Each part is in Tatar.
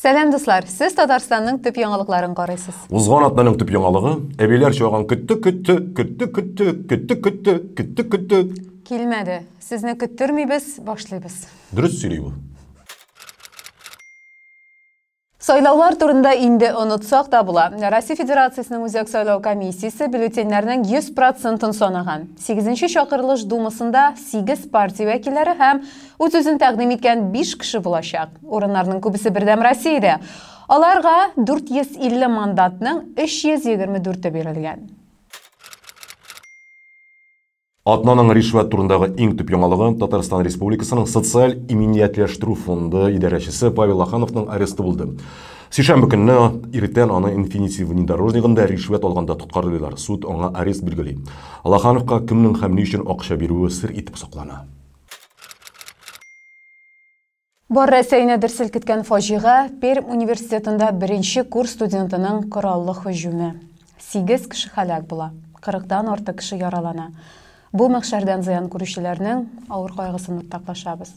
Сәлем дуслар, сіз Татарстанның төп яңалыкларын карыйсыз. Узган атнаның төп яңалыгы, әбейләр чыган көтті. Килмәде. Сезне көттөрмибез, башлыйбыз. Дөрес сөйли бу. Сайлаулар турында инде онытсак та була. Россия Федерациясының Үзәк сайлау комиссиясе бюллетеннәрнең 100%-ын санаган. 8-нче чакырылыш думасында 8 партия вәкилләре һәм үзен тәкъдим иткән 5 кеше булачак. Урыннарның күбесе бердәм Россиядә. Аларга 450 мандатның 324-е бирелгән. Атнаның ришвәт турындагы иң төп яңалыгы Татарстан Республикасының социаль иминиятләштерү фонды идарәчесе Павел Ахановның аресты булды. Сишәмбе көнне иртән аны Инфинити внедорожнигында ришвәт алганда тоткарлыйлар. Суд аңа арест билгели. Ахановка кемнең һәм ни өчен акча бирүе сер итеп саклана. Бар Рәсәйне дер селкеткән фаҗига Пермь университетында 1-нче курс студентының кораллы һөҗүме. 8 кеше һәлак була, 40-дан артык кеше яралана. Бу мәхшәрдән зыян күрүчеләрнең авыр кайгысын уртаклашабыз.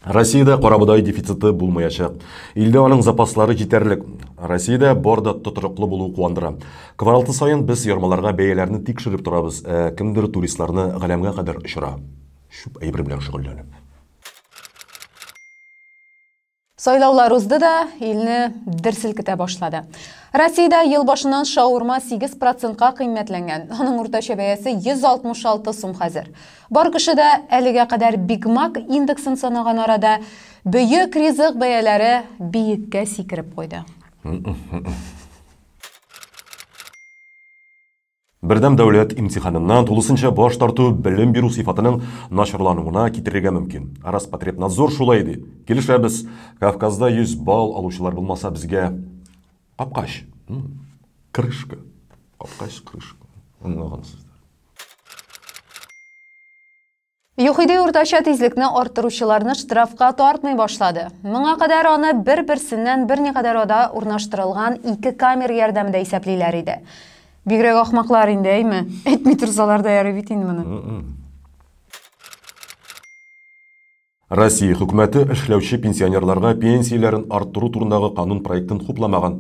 Россиядә карабодай дефициты булмаячак. Илдә аның запаслары җитәрлек. Россиядә барда тотрыклы булу куандыра. Квартал сайын без ярмаларга бәяләрне тикшереп торабыз. Кемдер туристларны галәмгә кадәр очыра. Шуп әйбер белән шөгыльләнеп. Сайлаулар узды да, илне дер селкетә башлады. Россиядә ел башыннан шаурма 8%-ка кыйммәтләнгән. Аның уртача бәясе 166 сум хәзер. Бар кешедә әлегә кадәр Big Mac индексын санаган арада бөек ризык бәяләре биеккә сикереп куйды. Бердәм дәүләт имтиханыннан тулысынча баш тарту белем бирү сыйфатының начарлануына китерергә мөмкин. Роспотребнадзор шулай ди. Килешәбез, Кавказда 100 балл алучылар булмаса безгә капкач, крышка, капкач, крышка. Юхиди уртача тизлекне арттыручыларны штрафка тартмый башлады. Моңа кадәр аны бер-берсеннән берникадәр ада урнаштырылган 2 камера ярдәмендә исәплиләр иде. Бигрәк ахмаклар инде, әйме? Әйтми торсалар да ярый бит инде моны. Россия хөкүмәте эшләүче пенсионерларга пенсияләрен арттыру турындагы канун проектын хупламаган.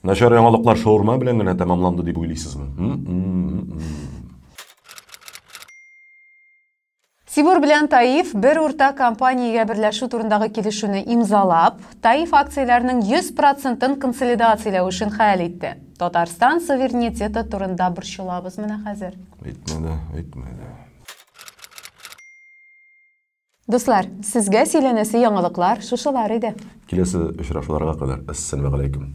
Начар яңалыклар шаурма белән генә тәмамланды дип уйлыйсызмы? Сибур белән Таиф бер урта компаниягә берләшү турындагы килешүне имзалап, Таиф акцияләренең 100%-ын консолидацияләү өчен хәл итте. Татарстан суверенитеты турында борчылабыз менә хәзер. Әйтмәде. Дуслар, сезгә сөйләнәсе яңалыклар шушылар иде. Киләсе очрашуларга кадәр. Ассаламу алейкум.